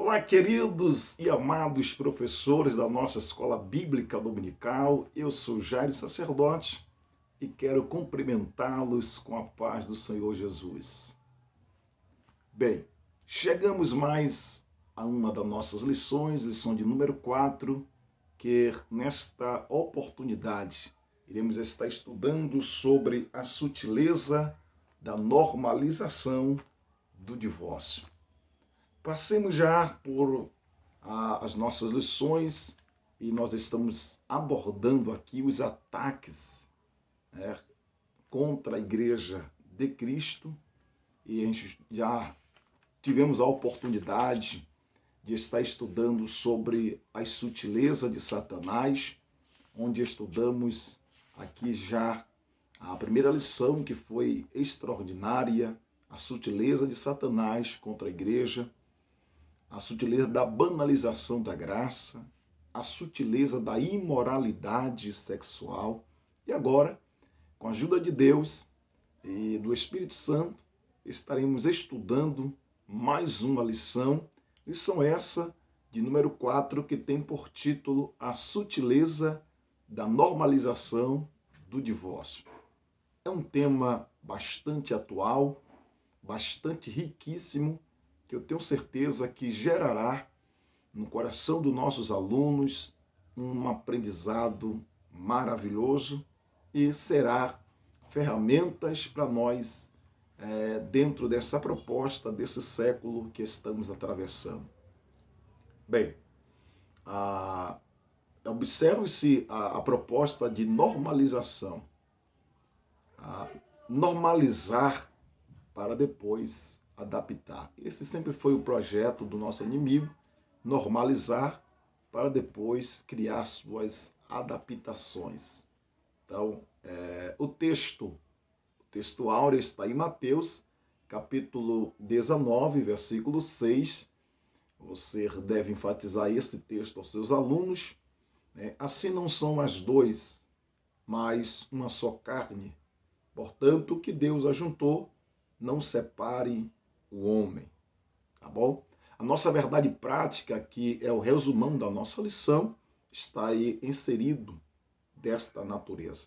Olá, queridos e amados professores da nossa Escola Bíblica Dominical. Eu sou Jairo Sacerdote e quero cumprimentá-los com a paz do Senhor Jesus. Bem, chegamos mais a uma das nossas lições, lição de número 4, que nesta oportunidade iremos estar estudando sobre a sutileza da normalização do divórcio. Passemos já por as nossas lições e nós estamos abordando aqui os ataques, contra a Igreja de Cristo, e a gente já tivemos a oportunidade de estar estudando sobre a sutileza de Satanás, onde estudamos aqui já a primeira lição, que foi extraordinária, a sutileza de Satanás contra a Igreja, a sutileza da banalização da graça, a sutileza da imoralidade sexual. E agora, com a ajuda de Deus e do Espírito Santo, estaremos estudando mais uma lição essa de número 4, que tem por título A Sutileza da Normalização do Divórcio. É um tema bastante atual, bastante riquíssimo, que eu tenho certeza que gerará no coração dos nossos alunos um aprendizado maravilhoso e será ferramentas para nós dentro dessa proposta, desse século que estamos atravessando. Bem, observe-se a proposta de normalização. Normalizar para depois adaptar. Esse sempre foi o projeto do nosso inimigo, normalizar para depois criar suas adaptações. Então, o texto áureo está em Mateus, capítulo 19, versículo 6. Você deve enfatizar esse texto aos seus alunos. Assim não são as dois, mas uma só carne. Portanto, o que Deus ajuntou, não separe o homem. Tá bom? A nossa verdade prática, que é o resumão da nossa lição, está aí inserido desta natureza.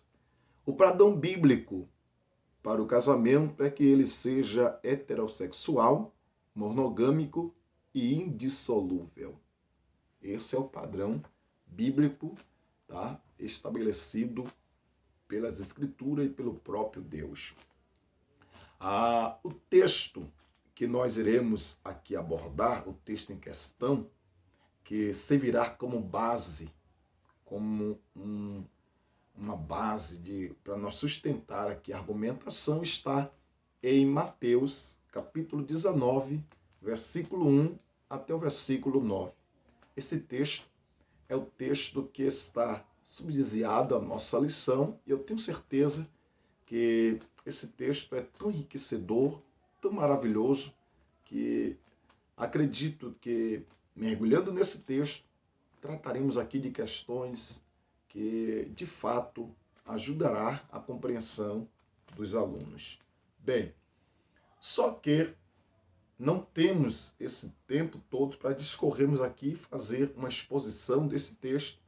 O padrão bíblico para o casamento é que ele seja heterossexual, monogâmico e indissolúvel. Esse é o padrão bíblico, tá? Estabelecido pelas Escrituras e pelo próprio Deus. O texto que nós iremos aqui abordar, o texto em questão, que servirá como base, como uma base para nós sustentar aqui a argumentação, está em Mateus, capítulo 19, versículo 1 até o versículo 9. Esse texto é o texto que está subsidiado à nossa lição, e eu tenho certeza que esse texto é tão enriquecedor, tão maravilhoso, que acredito que, mergulhando nesse texto, trataremos aqui de questões que, de fato, ajudará a compreensão dos alunos. Bem, só que não temos esse tempo todo para discorrermos aqui e fazer uma exposição desse texto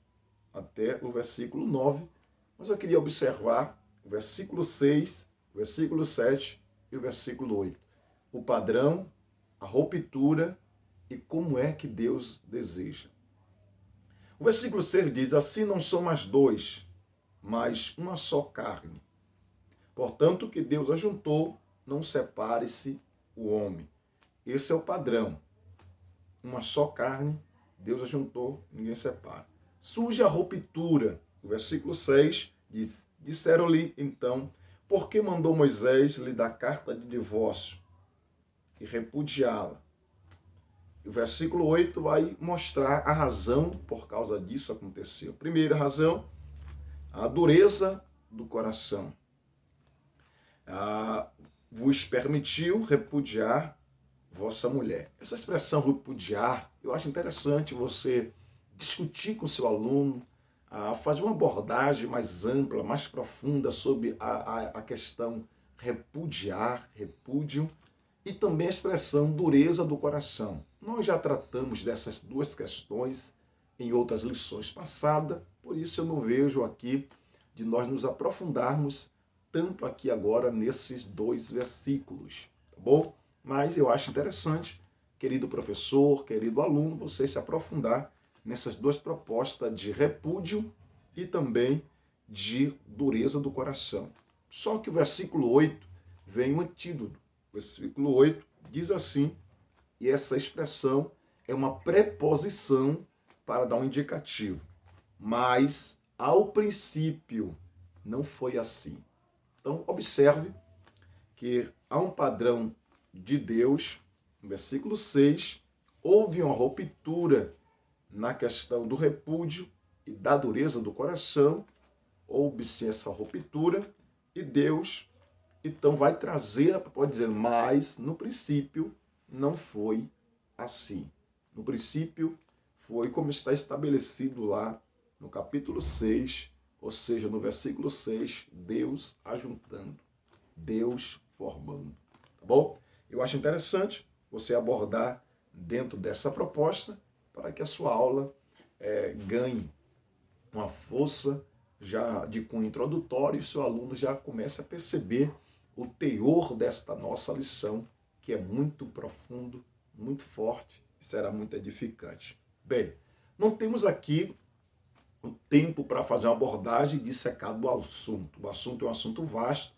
até o versículo 9, mas eu queria observar o versículo 6, o versículo 7 e o versículo 8. O padrão, a ruptura e como é que Deus deseja. O versículo 6 diz: assim não são mais dois, mas uma só carne. Portanto, o que Deus ajuntou, não separe-se o homem. Esse é o padrão. Uma só carne, Deus ajuntou, ninguém separa. Surge a ruptura. O versículo 6 diz: disseram-lhe então, por que mandou Moisés lhe dar carta de divórcio e repudiá-la? O versículo 8 vai mostrar a razão por causa disso aconteceu. Primeira razão, a dureza do coração. Vos permitiu repudiar vossa mulher. Essa expressão repudiar, eu acho interessante você discutir com seu aluno, fazer uma abordagem mais ampla, mais profunda sobre a questão repudiar, repúdio, e também a expressão dureza do coração. Nós já tratamos dessas duas questões em outras lições passadas, por isso eu não vejo aqui de nós nos aprofundarmos tanto aqui agora nesses dois versículos, tá bom? Mas eu acho interessante, querido professor, querido aluno, você se aprofundar nessas duas propostas de repúdio e também de dureza do coração. Só que o versículo 8 vem um antídoto. O versículo 8 diz assim, e essa expressão é uma preposição para dar um indicativo. Mas, ao princípio, não foi assim. Então, observe que há um padrão de Deus, no versículo 6, houve uma ruptura na questão do repúdio e da dureza do coração, houve-se essa ruptura, e Deus, então, vai trazer, pode dizer, mas, no princípio, não foi assim. No princípio, foi como está estabelecido lá no capítulo 6, ou seja, no versículo 6, Deus ajuntando, Deus formando. Tá bom? Eu acho interessante você abordar dentro dessa proposta para que a sua aula ganhe uma força já de cunho introdutório e o seu aluno já comece a perceber o teor desta nossa lição, que é muito profundo, muito forte e será muito edificante. Bem, não temos aqui o tempo para fazer uma abordagem dissecada do assunto. O assunto é um assunto vasto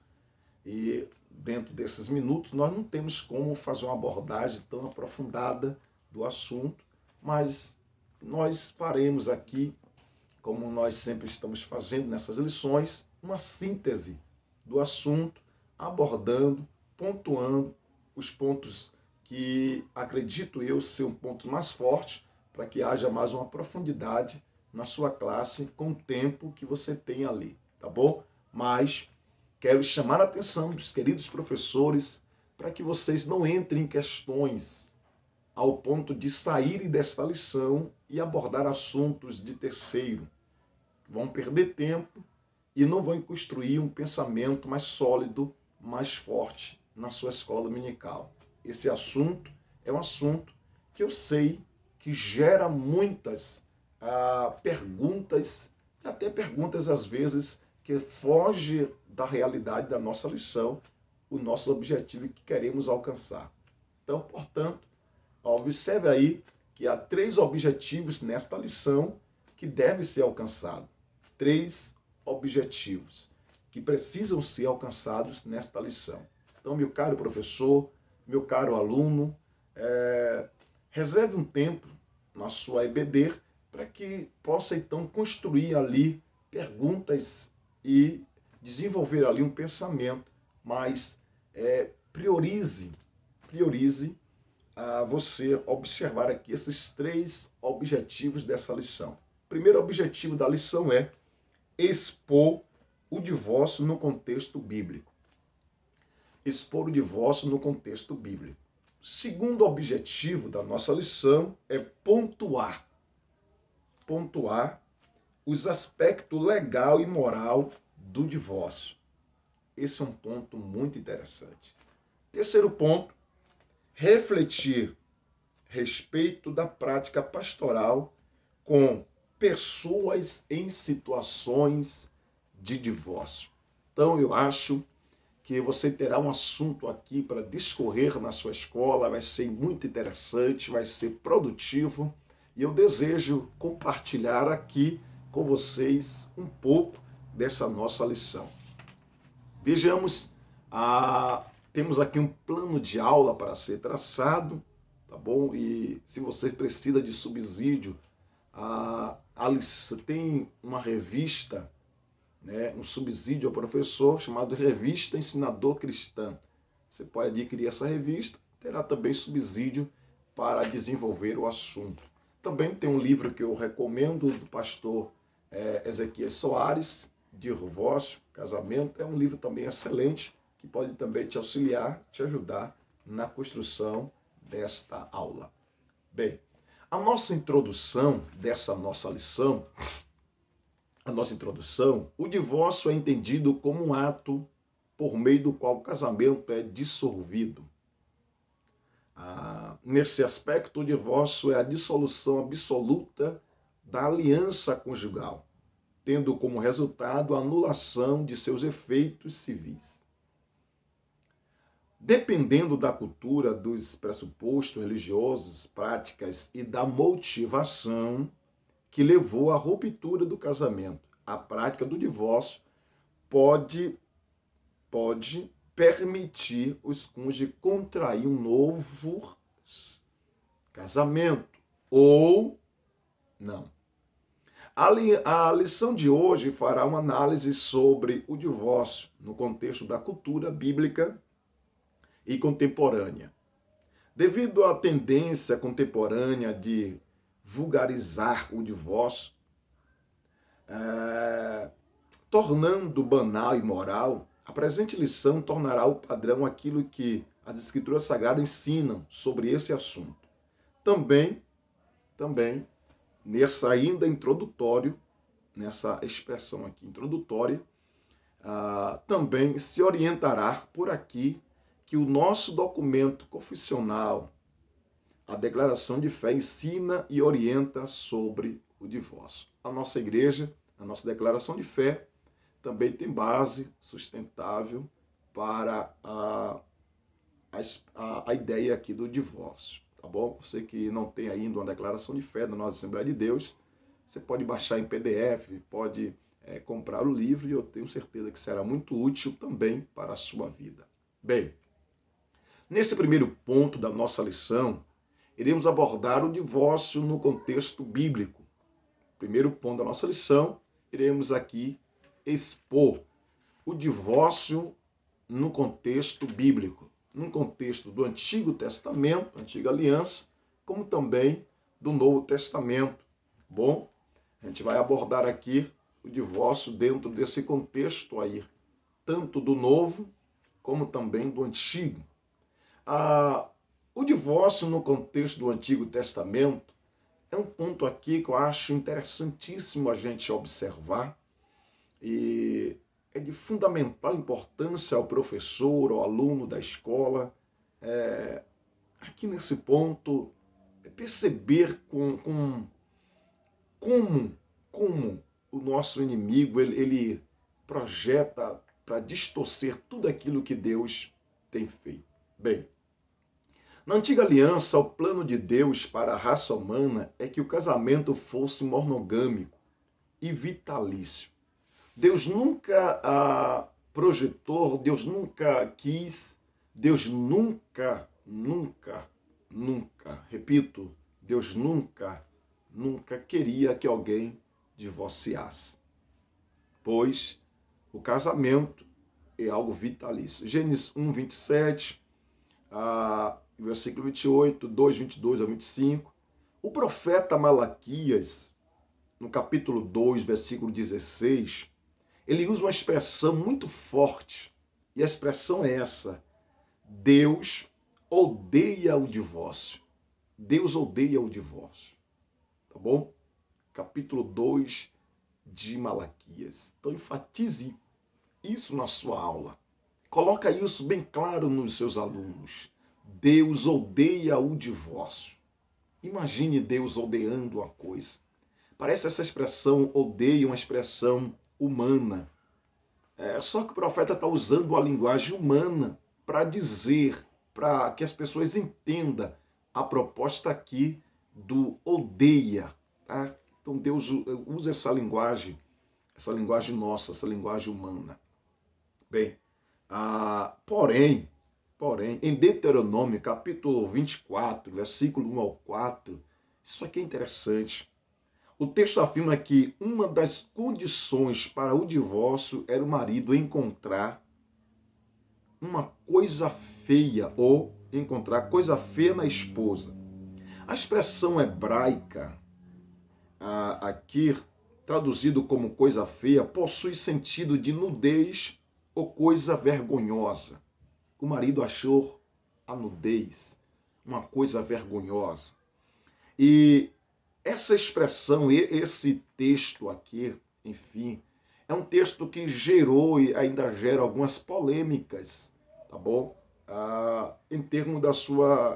e dentro desses minutos nós não temos como fazer uma abordagem tão aprofundada do assunto, mas nós faremos aqui, como nós sempre estamos fazendo nessas lições, uma síntese do assunto, abordando, pontuando os pontos que acredito eu ser um ponto mais forte, para que haja mais uma profundidade na sua classe com o tempo que você tem ali, tá bom? Mas quero chamar a atenção dos queridos professores para que vocês não entrem em questões ao ponto de saírem desta lição e abordar assuntos de terceiro. Vão perder tempo e não vão construir um pensamento mais sólido, mais forte na sua escola dominical. Esse assunto é um assunto que eu sei que gera muitas perguntas, até perguntas às vezes que fogem da realidade da nossa lição, o nosso objetivo que queremos alcançar. Então, portanto, observe aí que há 3 objetivos nesta lição que devem ser alcançados. 3 objetivos que precisam ser alcançados nesta lição. Então, meu caro professor, meu caro aluno, reserve um tempo na sua EBD para que possa, então, construir ali perguntas e desenvolver ali um pensamento, mas priorize você observar aqui esses 3 objetivos dessa lição. O primeiro objetivo da lição é expor o divórcio no contexto bíblico. Expor o divórcio no contexto bíblico. Segundo objetivo da nossa lição é pontuar os aspectos legal e moral do divórcio. Esse é um ponto muito interessante. Terceiro ponto, refletir a respeito da prática pastoral com pessoas em situações de divórcio. Então, eu acho que você terá um assunto aqui para discorrer na sua escola, vai ser muito interessante, vai ser produtivo, e eu desejo compartilhar aqui com vocês um pouco dessa nossa lição. Vejamos, temos aqui um plano de aula para ser traçado, tá bom? E se você precisa de subsídio, tem uma revista, né, um subsídio ao professor chamado Revista Ensinador Cristã. Você pode adquirir essa revista, terá também subsídio para desenvolver o assunto. Também tem um livro que eu recomendo do pastor Ezequiel Soares, Divórcio, Casamento. É um livro também excelente que pode também te auxiliar, te ajudar na construção desta aula. Bem, a nossa introdução dessa nossa lição, o divórcio é entendido como um ato por meio do qual o casamento é dissolvido. Nesse aspecto, o divórcio é a dissolução absoluta da aliança conjugal, tendo como resultado a anulação de seus efeitos civis. Dependendo da cultura, dos pressupostos religiosos, práticas e da motivação que levou à ruptura do casamento, a prática do divórcio pode permitir os cônjuges contrair um novo casamento ou não. A lição de hoje fará uma análise sobre o divórcio no contexto da cultura bíblica e contemporânea. Devido à tendência contemporânea de vulgarizar o divórcio, tornando banal e moral, a presente lição tornará o padrão aquilo que as Escrituras Sagradas ensinam sobre esse assunto. Também, nessa ainda introdutório, nessa expressão aqui introdutória, também se orientará por aqui que o nosso documento confessional, a declaração de fé, ensina e orienta sobre o divórcio. A nossa igreja, a nossa declaração de fé, também tem base sustentável para a ideia aqui do divórcio, tá bom? Você que não tem ainda uma declaração de fé da nossa Assembleia de Deus, você pode baixar em PDF, pode comprar o livro e eu tenho certeza que será muito útil também para a sua vida. Bem, nesse primeiro ponto da nossa lição, iremos abordar o divórcio no contexto bíblico. Primeiro ponto da nossa lição, iremos aqui expor o divórcio no contexto bíblico, no contexto do Antigo Testamento, Antiga Aliança, como também do Novo Testamento. Bom, a gente vai abordar aqui o divórcio dentro desse contexto aí, tanto do Novo como também do Antigo. O divórcio no contexto do Antigo Testamento é um ponto aqui que eu acho interessantíssimo a gente observar e é de fundamental importância ao professor, ao aluno da escola, aqui nesse ponto, perceber como o nosso inimigo ele projeta para distorcer tudo aquilo que Deus tem feito. Bem, na Antiga Aliança, o plano de Deus para a raça humana é que o casamento fosse monogâmico e vitalício. Deus nunca projetou, Deus nunca quis, Deus nunca, repito, Deus nunca queria que alguém divorciasse. Pois o casamento é algo vitalício. Gênesis 1, 27, versículo 28, 2, 22 a 25. O profeta Malaquias, no capítulo 2, versículo 16, ele usa uma expressão muito forte. E a expressão é essa: Deus odeia o divórcio. Deus odeia o divórcio. Tá bom? Capítulo 2 de Malaquias. Então enfatize isso na sua aula. Coloca isso bem claro nos seus alunos. Deus odeia o divórcio. Imagine Deus odiando a coisa. Parece essa expressão odeia uma expressão humana. Só que o profeta está usando a linguagem humana para dizer, para que as pessoas entendam a proposta aqui do odeia. Tá? Então Deus usa essa linguagem nossa, essa linguagem humana. Bem, porém, em Deuteronômio, capítulo 24, versículo 1 ao 4, isso aqui é interessante. O texto afirma que uma das condições para o divórcio era o marido encontrar uma coisa feia ou encontrar coisa feia na esposa. A expressão hebraica, aqui traduzido como coisa feia, possui sentido de nudez ou coisa vergonhosa. O marido achou a nudez uma coisa vergonhosa. E essa expressão, esse texto aqui, enfim, é um texto que gerou e ainda gera algumas polêmicas, tá bom? em termos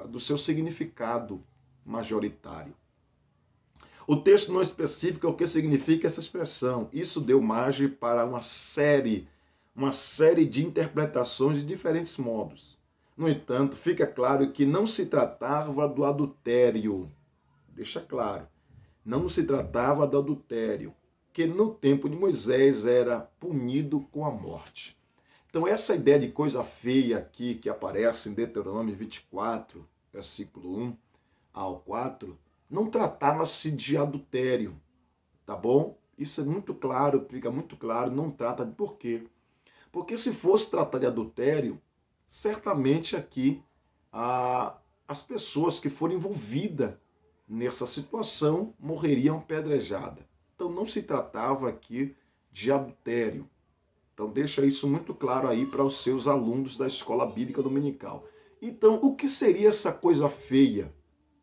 do seu significado majoritário. O texto não especifica o que significa essa expressão. Isso deu margem para uma série de interpretações de diferentes modos. No entanto, fica claro que não se tratava do adultério. Deixa claro, não se tratava do adultério, que no tempo de Moisés era punido com a morte. Então essa ideia de coisa feia aqui que aparece em Deuteronômio 24, versículo 1 ao 4, não tratava-se de adultério, tá bom? Isso é muito claro, fica muito claro, não trata de por quê. Porque se fosse tratar de adultério, certamente aqui as pessoas que foram envolvidas nessa situação morreriam apedrejadas. Então não se tratava aqui de adultério. Então deixa isso muito claro aí para os seus alunos da escola bíblica dominical. Então, o que seria essa coisa feia?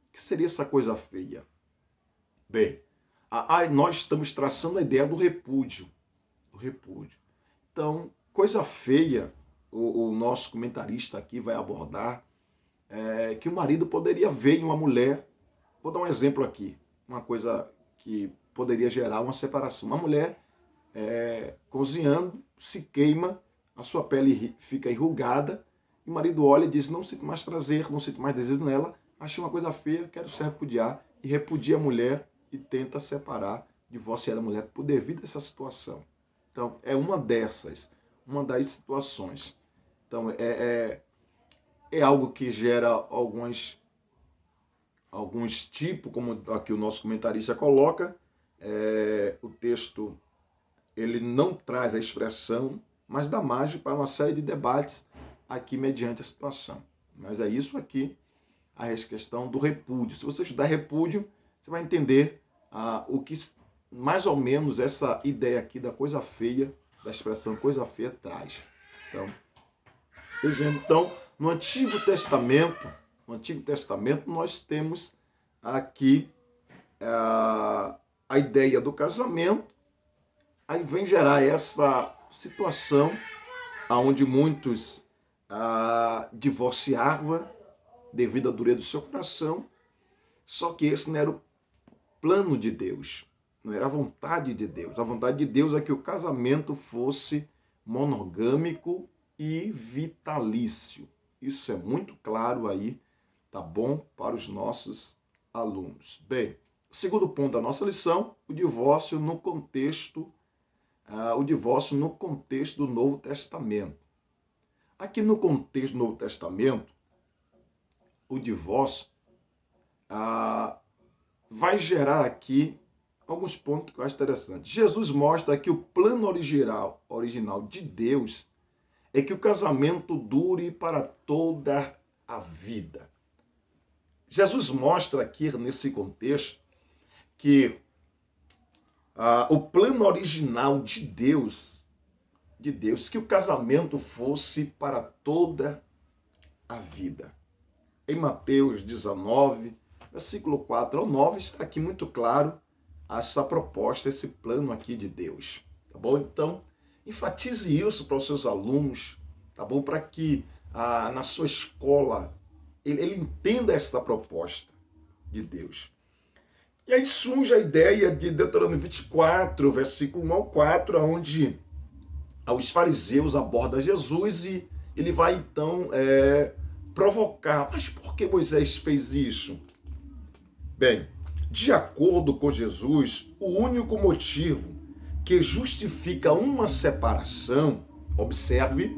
O que seria essa coisa feia? Bem, nós estamos traçando a ideia do repúdio. Então, coisa feia, o nosso comentarista aqui vai abordar, que o marido poderia ver em uma mulher. Vou dar um exemplo aqui, uma coisa que poderia gerar uma separação. Uma mulher cozinhando, se queima, a sua pele fica enrugada, e o marido olha e diz, não sinto mais prazer, não sinto mais desejo nela, achei uma coisa feia, quero ser repudiar, e repudia a mulher e tenta separar, divorciar a mulher devido a essa situação. Então, é uma das situações. Então, é algo que gera alguns tipos, como aqui o nosso comentarista coloca, o texto ele não traz a expressão, mas dá margem para uma série de debates aqui mediante a situação. Mas é isso aqui, a questão do repúdio. Se você estudar repúdio, você vai entender o que mais ou menos essa ideia aqui da coisa feia, da expressão coisa feia traz. Então, vejamos, então, no Antigo Testamento nós temos aqui a ideia do casamento. Aí vem gerar essa situação onde muitos divorciavam devido à dureza do seu coração, só que esse não era o plano de Deus, não era a vontade de Deus. A vontade de Deus é que o casamento fosse monogâmico e vitalício. Isso é muito claro aí, tá bom? Para os nossos alunos. Bem, o segundo ponto da nossa lição, o divórcio no contexto do Novo Testamento. Aqui no contexto do Novo Testamento, o divórcio vai gerar aqui alguns pontos que eu acho interessantes. Jesus mostra que o plano original de Deus é que o casamento dure para toda a vida. Jesus mostra aqui nesse contexto que o plano original de Deus, que o casamento fosse para toda a vida. Em Mateus 19, versículo 4 ao 9, está aqui muito claro essa proposta, esse plano aqui de Deus. Tá bom? Então, enfatize isso para os seus alunos, tá bom? Para que na sua escola ele entenda essa proposta de Deus. E aí surge a ideia de Deuteronômio 24, versículo 1 ao 4, onde os fariseus abordam Jesus e ele vai então provocar. Mas por que Moisés fez isso? Bem, de acordo com Jesus, o único motivo que justifica uma separação, observe,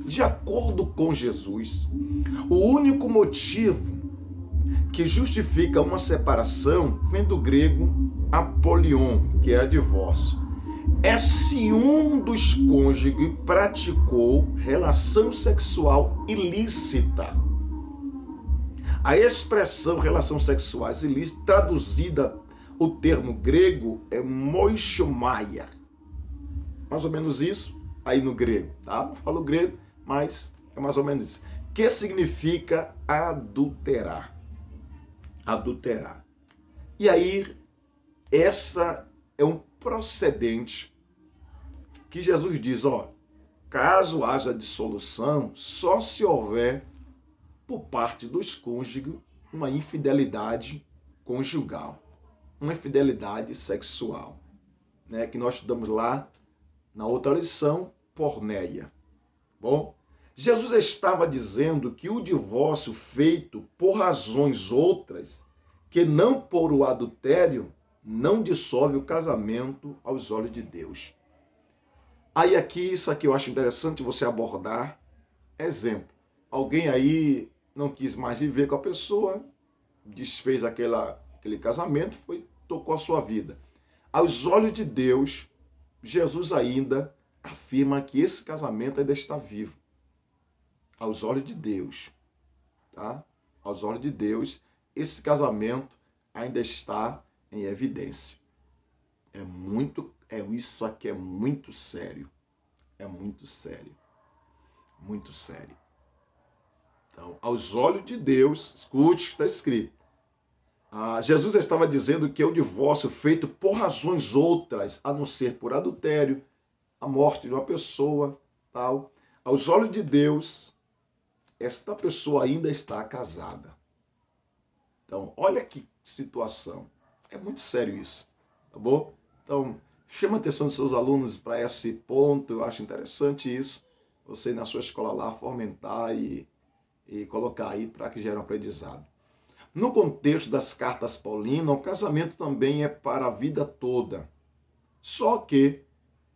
de acordo com Jesus, o único motivo que justifica uma separação vem do grego apolion, que é divórcio. É se um dos cônjuges praticou relação sexual ilícita. A expressão relação sexual ilícita, traduzida, o termo grego é moichomaia. Mais ou menos isso aí no grego, tá? Não falo grego, mas é mais ou menos isso. Que significa adulterar. Adulterar. E aí, essa é um procedente que Jesus diz, caso haja dissolução, só se houver por parte dos cônjuges, uma infidelidade conjugal, uma infidelidade sexual, né? Que nós estudamos lá na outra lição, porneia. Bom, Jesus estava dizendo que o divórcio feito por razões outras, que não por o adultério, não dissolve o casamento aos olhos de Deus. Aí aqui, isso aqui eu acho interessante você abordar. Exemplo, alguém aí não quis mais viver com a pessoa, desfez aquele casamento, tocou a sua vida. Aos olhos de Deus, Jesus ainda afirma que esse casamento ainda está vivo. Aos olhos de Deus, tá? Aos olhos de Deus, esse casamento ainda está em evidência. Isso aqui é muito sério. É muito sério. Muito sério. Então, aos olhos de Deus, escute o que está escrito. Jesus estava dizendo que o divórcio feito por razões outras, a não ser por adultério, a morte de uma pessoa, tal. Aos olhos de Deus, esta pessoa ainda está casada. Então, olha que situação. É muito sério isso, tá bom? Então, chama a atenção dos seus alunos para esse ponto. Eu acho interessante isso. Você, na sua escola lá, fomentar e colocar aí para que gere um aprendizado. No contexto das cartas paulinas, o casamento também é para a vida toda. Só que,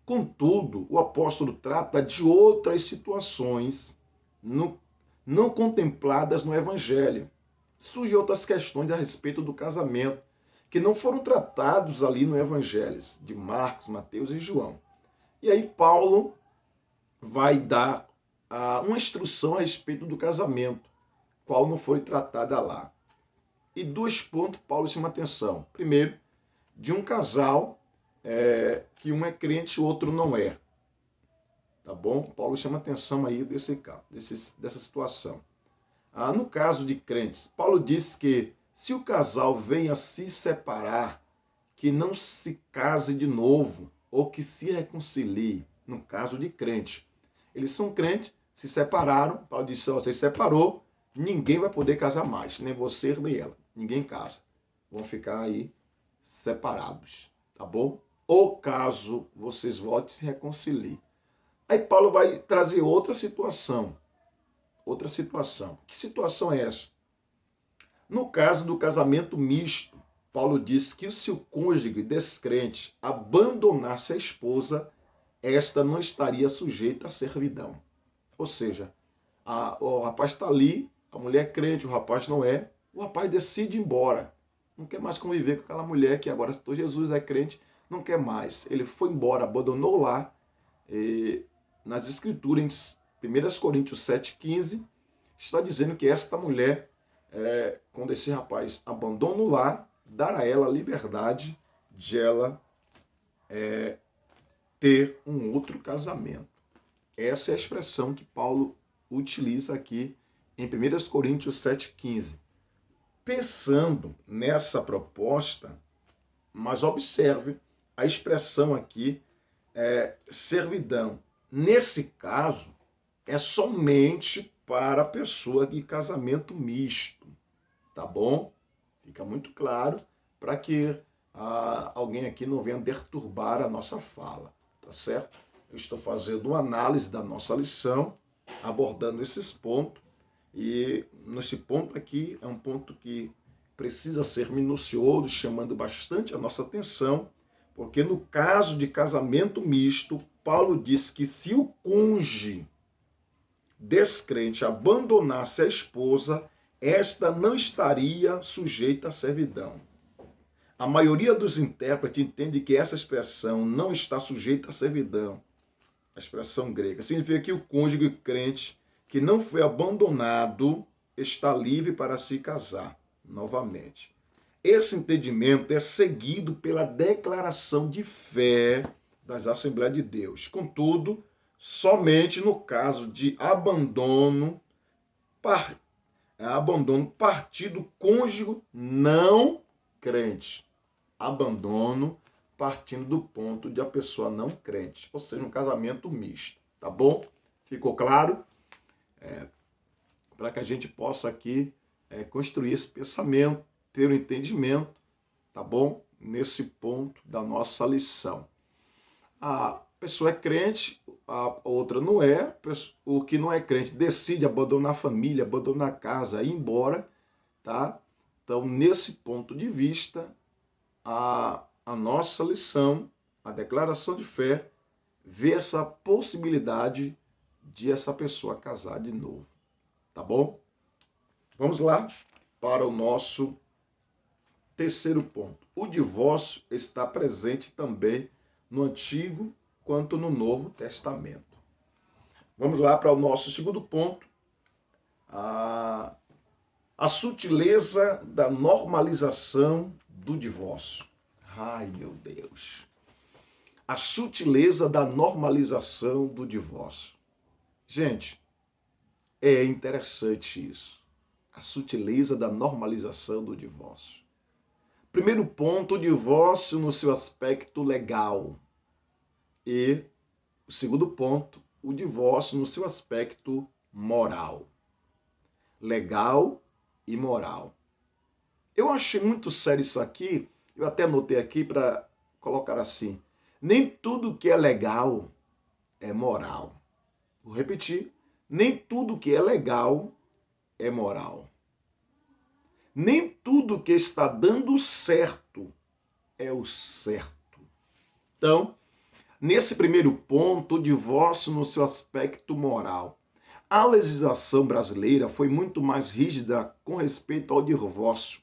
contudo, o apóstolo trata de outras situações não contempladas no Evangelho. Surgem outras questões a respeito do casamento que não foram tratados ali no Evangelho de Marcos, Mateus e João. E aí Paulo vai dar uma instrução a respeito do casamento, qual não foi tratada lá. E 2 pontos Paulo chama atenção. Primeiro, de um casal que um é crente e o outro não é. Tá bom? Paulo chama atenção aí dessa situação. No caso de crentes, Paulo diz que se o casal vem a se separar, que não se case de novo ou que se reconcilie, no caso de crente. Eles são crentes, se separaram, Paulo disse, você se separou, ninguém vai poder casar mais, nem você nem ela, ninguém casa. Vão ficar aí separados, tá bom? Ou caso vocês voltem e se reconciliem. Aí Paulo vai trazer outra situação. Outra situação. Que situação é essa? No caso do casamento misto, Paulo diz que se o cônjuge descrente abandonasse a esposa, esta não estaria sujeita à servidão. Ou seja, o rapaz está ali, a mulher é crente, o rapaz não é, o rapaz decide ir embora. Não quer mais conviver com aquela mulher que agora citou Jesus, é crente, não quer mais. Ele foi embora, abandonou lá. Nas Escrituras, em 1 Coríntios 7,15, está dizendo que esta mulher, quando esse rapaz abandona o lar, dar a ela a liberdade de ela ter um outro casamento. Essa é a expressão que Paulo utiliza aqui em 1 Coríntios 7,15. Pensando nessa proposta, mas observe a expressão aqui, servidão. Nesse caso, é somente para a pessoa de casamento misto, tá bom? Fica muito claro para que alguém aqui não venha perturbar a nossa fala, tá certo? Eu estou fazendo uma análise da nossa lição, abordando esses pontos, e nesse ponto aqui é um ponto que precisa ser minucioso, chamando bastante a nossa atenção, porque no caso de casamento misto, Paulo diz que se o cônjuge descrente abandonasse a esposa, esta não estaria sujeita à servidão. A maioria dos intérpretes entende que essa expressão não está sujeita à servidão, a expressão grega, significa que o cônjuge crente que não foi abandonado está livre para se casar novamente. Esse entendimento é seguido pela declaração de fé das Assembleias de Deus. Contudo, somente no caso de abandono partido cônjuge não crente. Abandono partindo do ponto de a pessoa não crente, ou seja, um casamento misto, tá bom? Ficou claro? para que a gente possa aqui construir esse pensamento, ter um entendimento, tá bom? Nesse ponto da nossa lição. A pessoa é crente, a outra não é. O que não é crente decide abandonar a família, abandonar a casa, ir embora, tá? Então, nesse ponto de vista, a nossa lição, a declaração de fé, vê essa possibilidade de essa pessoa casar de novo, tá bom? Vamos lá para o nosso terceiro ponto. O divórcio está presente também no Antigo quanto no Novo Testamento. Vamos lá para o nosso segundo ponto. A sutileza da normalização do divórcio. Ai, meu Deus. A sutileza da normalização do divórcio. Gente, é interessante isso. A sutileza da normalização do divórcio. Primeiro ponto, o divórcio no seu aspecto legal. E o segundo ponto, o divórcio no seu aspecto moral. Legal e moral. Eu achei muito sério isso aqui, eu até anotei aqui para colocar assim. Nem tudo que é legal é moral. Vou repetir. Nem tudo que é legal é moral. Nem tudo que está dando certo é o certo. Então, nesse primeiro ponto, o divórcio no seu aspecto moral. A legislação brasileira foi muito mais rígida com respeito ao divórcio.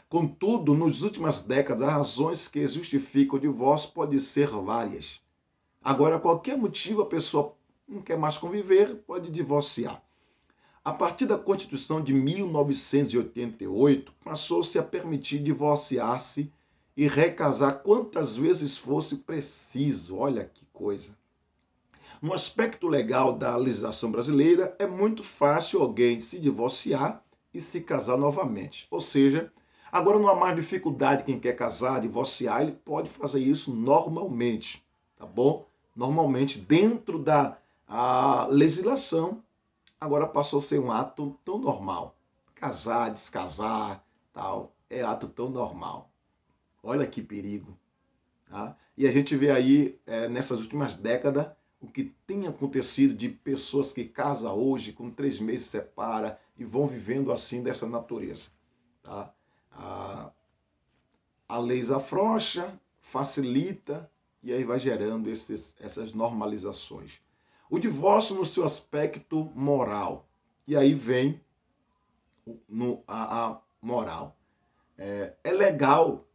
Contudo, nas últimas décadas, as razões que justificam o divórcio podem ser várias. Agora, qualquer motivo, a pessoa não quer mais conviver, pode divorciar. A partir da Constituição de 1988, passou-se a permitir divorciar-se e recasar quantas vezes fosse preciso. Olha que coisa. No aspecto legal da legislação brasileira, é muito fácil alguém se divorciar e se casar novamente. Ou seja, agora não há mais dificuldade quem quer casar, divorciar, ele pode fazer isso normalmente, tá bom? Normalmente, dentro da legislação, agora passou a ser um ato tão normal. Casar, descasar, tal, é ato tão normal. Olha que perigo. Tá? E a gente vê aí, nessas últimas décadas, o que tem acontecido de pessoas que casam hoje, com 3 meses separa e vão vivendo assim dessa natureza. Tá? A lei afrouxa, facilita e aí vai gerando essas normalizações. O divórcio no seu aspecto moral. E aí vem a moral. É legal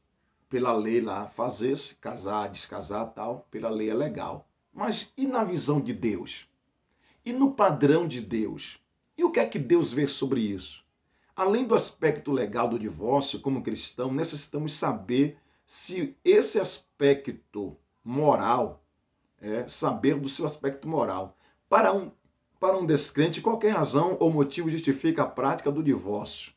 pela lei lá fazer-se, casar, descasar tal, pela lei é legal. Mas e na visão de Deus? E no padrão de Deus? E o que é que Deus vê sobre isso? Além do aspecto legal do divórcio, como cristão, necessitamos saber se esse aspecto moral, saber do seu aspecto moral. Para um descrente, qualquer razão ou motivo justifica a prática do divórcio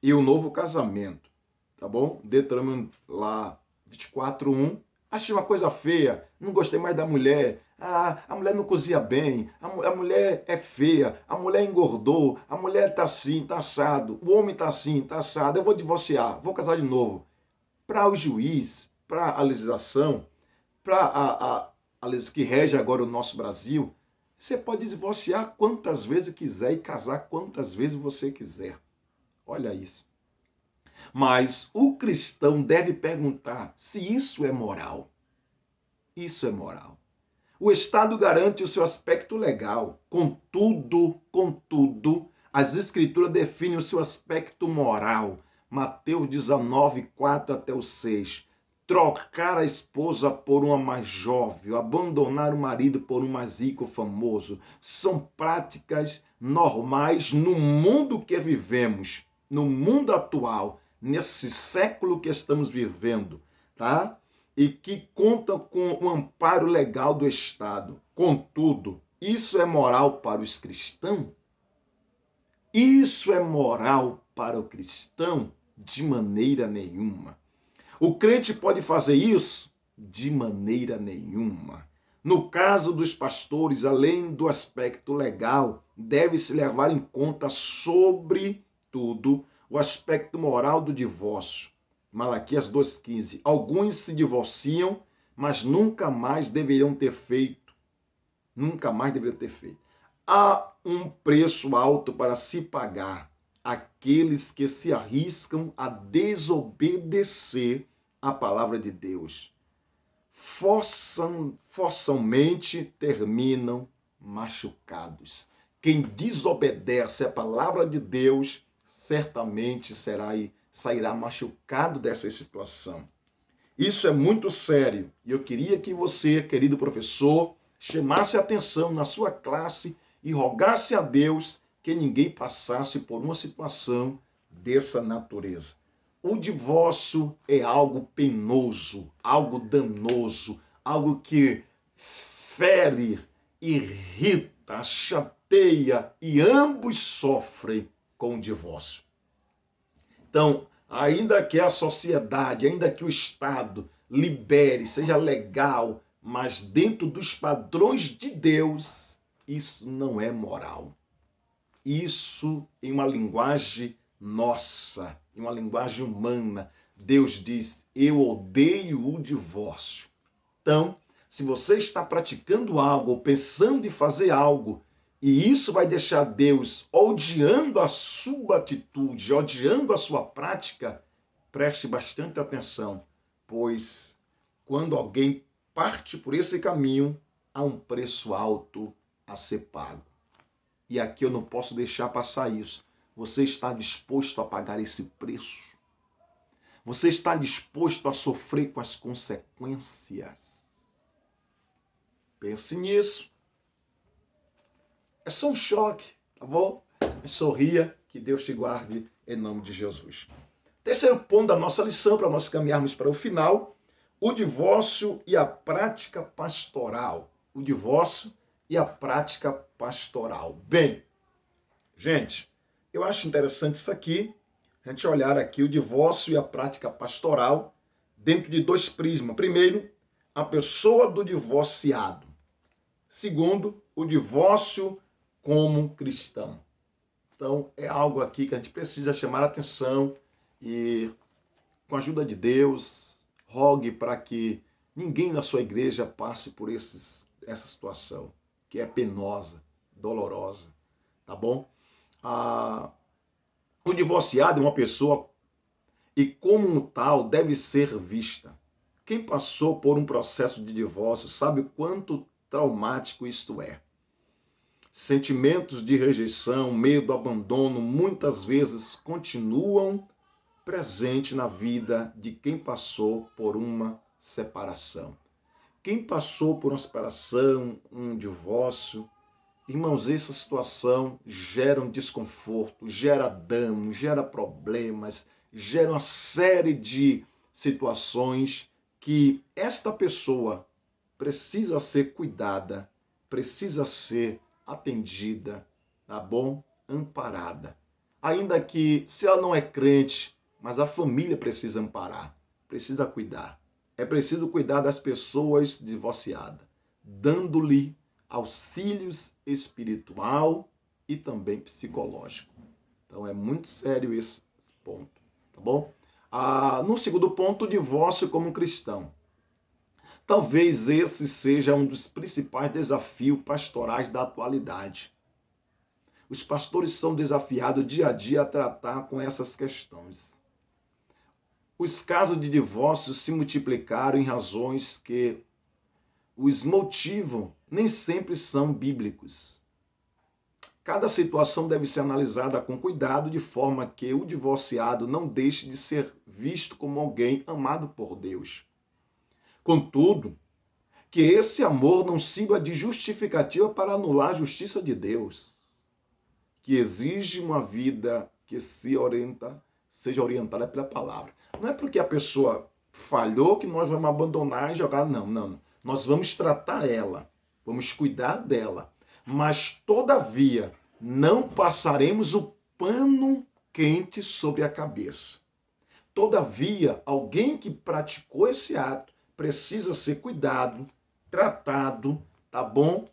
e o novo casamento. Tá bom? Deuteronômio lá 24:1. Achei uma coisa feia, não gostei mais da mulher. A mulher não cozinha bem, a mulher é feia, a mulher engordou, a mulher tá assim, tá assado, o homem tá assim, tá assado, eu vou divorciar, vou casar de novo. Para o juiz, para a legislação, para a lei que rege agora o nosso Brasil, você pode divorciar quantas vezes quiser e casar quantas vezes você quiser. Olha isso. Mas o cristão deve perguntar se isso é moral. Isso é moral. O Estado garante o seu aspecto legal. Contudo, as Escrituras definem o seu aspecto moral. Mateus 19:4 até o 6. Trocar a esposa por uma mais jovem, abandonar o marido por um mais rico famoso, são práticas normais no mundo que vivemos, no mundo atual, nesse século que estamos vivendo, tá? E que conta com o amparo legal do Estado. Contudo, isso é moral para os cristãos? Isso é moral para o cristão? De maneira nenhuma. O crente pode fazer isso? De maneira nenhuma. No caso dos pastores, além do aspecto legal, deve-se levar em conta, sobretudo, o aspecto moral do divórcio. Malaquias 2,15. Alguns se divorciam, mas nunca mais deveriam ter feito. Nunca mais deveriam ter feito. Há um preço alto para se pagar. Aqueles que se arriscam a desobedecer a palavra de Deus forçalmente terminam machucados. Quem desobedece a palavra de Deus certamente sairá machucado dessa situação. Isso é muito sério e eu queria que você, querido professor, chamasse atenção na sua classe e rogasse a Deus que ninguém passasse por uma situação dessa natureza. O divórcio é algo penoso, algo danoso, algo que fere, irrita, chateia e ambos sofrem com o divórcio. Então, ainda que a sociedade, ainda que o Estado libere, seja legal, mas dentro dos padrões de Deus, isso não é moral. Isso em uma linguagem nossa, em uma linguagem humana. Deus diz, eu odeio o divórcio. Então, se você está praticando algo ou pensando em fazer algo, e isso vai deixar Deus odiando a sua atitude, odiando a sua prática, preste bastante atenção, pois quando alguém parte por esse caminho, há um preço alto a ser pago. E aqui eu não posso deixar passar isso. Você está disposto a pagar esse preço? Você está disposto a sofrer com as consequências? Pense nisso. É só um choque, tá bom? Mas sorria, que Deus te guarde em nome de Jesus. Terceiro ponto da nossa lição, para nós caminharmos para o final, o divórcio e a prática pastoral. O divórcio e a prática pastoral. Bem, gente, eu acho interessante isso aqui, a gente olhar aqui o divórcio e a prática pastoral dentro de dois prismas. Primeiro, a pessoa do divorciado. Segundo, o divórcio como cristão. Então, é algo aqui que a gente precisa chamar a atenção e, com a ajuda de Deus, rogue para que ninguém na sua igreja passe por essa situação, que é penosa, dolorosa, tá bom? O divorciado é uma pessoa e, como tal, deve ser vista. Quem passou por um processo de divórcio sabe o quanto traumático isto é. Sentimentos de rejeição, medo, abandono, muitas vezes continuam presentes na vida de quem passou por uma separação. Quem passou por uma separação, um divórcio, irmãos, essa situação gera um desconforto, gera dano, gera problemas, gera uma série de situações que esta pessoa precisa ser cuidada, precisa ser atendida, tá bom? Amparada. Ainda que, se ela não é crente, mas a família precisa amparar, precisa cuidar. É preciso cuidar das pessoas divorciadas, dando-lhe auxílios espiritual e também psicológico. Então é muito sério esse ponto, tá bom? No segundo ponto, o divórcio como cristão. Talvez esse seja um dos principais desafios pastorais da atualidade. Os pastores são desafiados dia a dia a tratar com essas questões. Os casos de divórcio se multiplicaram em razões que os motivam nem sempre são bíblicos. Cada situação deve ser analisada com cuidado, de forma que o divorciado não deixe de ser visto como alguém amado por Deus. Contudo, que esse amor não sirva de justificativa para anular a justiça de Deus, que exige uma vida que seja orientada pela palavra. Não é porque a pessoa falhou que nós vamos abandonar e jogar, não. Nós vamos tratar ela, vamos cuidar dela, mas todavia não passaremos o pano quente sobre a cabeça. Todavia, alguém que praticou esse ato precisa ser cuidado, tratado, tá bom?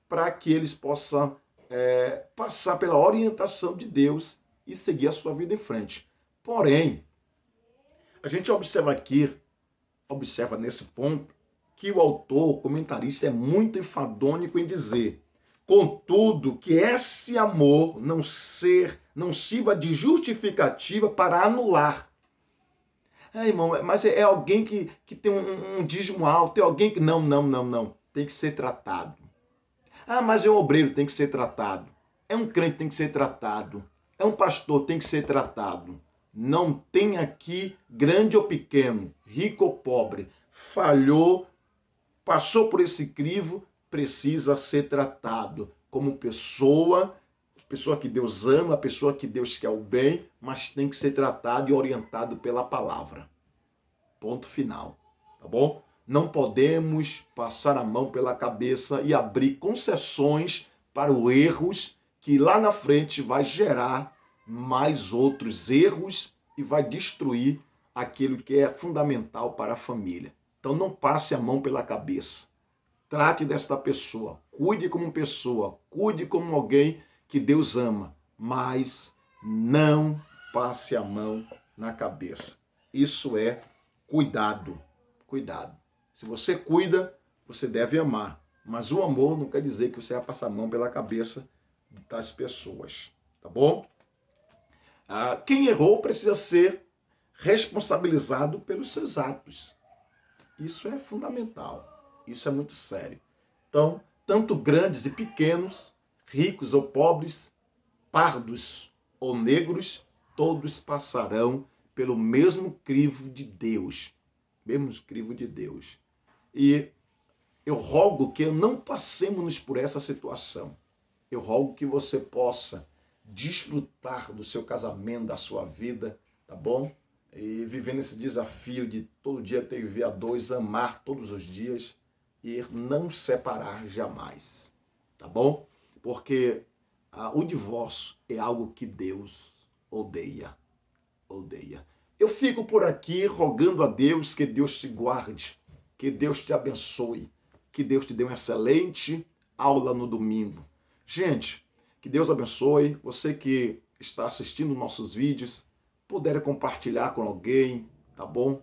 Para que eles possam passar pela orientação de Deus e seguir a sua vida em frente. Porém, a gente observa nesse ponto, que o autor, o comentarista, é muito enfadônico em dizer: contudo, que esse amor não sirva de justificativa para anular. Irmão, mas é alguém que tem um dízimo alto, é alguém que... Não. Tem que ser tratado. Mas é um obreiro, tem que ser tratado. É um crente, tem que ser tratado. É um pastor, tem que ser tratado. Não tem aqui grande ou pequeno, rico ou pobre. Falhou, passou por esse crivo, precisa ser tratado como pessoa que Deus ama, pessoa que Deus quer o bem, mas tem que ser tratado e orientado pela palavra. Ponto final, tá bom? Não podemos passar a mão pela cabeça e abrir concessões para os erros que lá na frente vai gerar mais outros erros e vai destruir aquilo que é fundamental para a família. Então não passe a mão pela cabeça. Trate desta pessoa, cuide como pessoa, cuide como alguém que Deus ama, mas não passe a mão na cabeça. Isso é cuidado. Cuidado. Se você cuida, você deve amar. Mas o amor não quer dizer que você vai passar a mão pela cabeça das pessoas. Tá bom? Quem errou precisa ser responsabilizado pelos seus atos. Isso é fundamental. Isso é muito sério. Então, tanto grandes e pequenos, ricos ou pobres, pardos ou negros, todos passarão pelo mesmo crivo de Deus. Mesmo crivo de Deus. E eu rogo que não passemos por essa situação. Eu rogo que você possa desfrutar do seu casamento, da sua vida, tá bom? E vivendo esse desafio de todo dia ter que viver a dois, amar todos os dias e não separar jamais, tá bom? Porque o divórcio é algo que Deus odeia. Eu fico por aqui rogando a Deus que Deus te guarde, que Deus te abençoe, que Deus te dê uma excelente aula no domingo. Gente, que Deus abençoe. Você que está assistindo nossos vídeos, puder compartilhar com alguém, tá bom?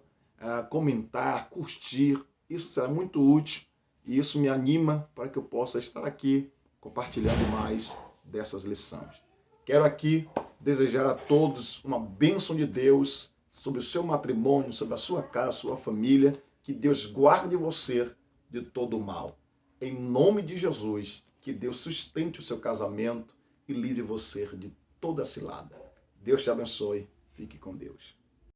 Comentar, curtir, isso será muito útil e isso me anima para que eu possa estar aqui compartilhando mais dessas lições. Quero aqui desejar a todos uma bênção de Deus sobre o seu matrimônio, sobre a sua casa, sua família, que Deus guarde você de todo o mal. Em nome de Jesus, que Deus sustente o seu casamento e livre você de toda cilada. Deus te abençoe. Fique com Deus.